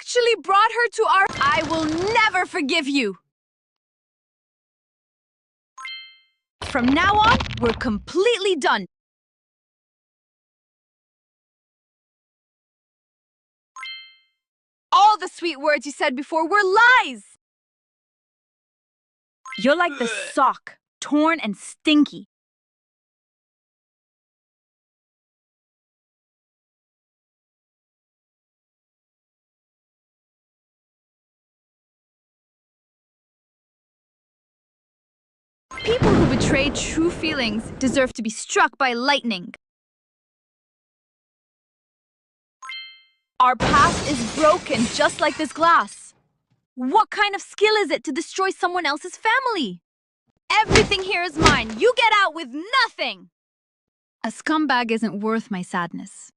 actually brought her to our... I will never forgive you! From now on, we're completely done. All the sweet words you said before were lies! You're like the sock, torn and stinky. People who betray true feelings deserve to be struck by lightning. Our past is broken, just like this glass. What kind of skill is it to destroy someone else's family? Everything here is mine. You get out with nothing! A scumbag isn't worth my sadness.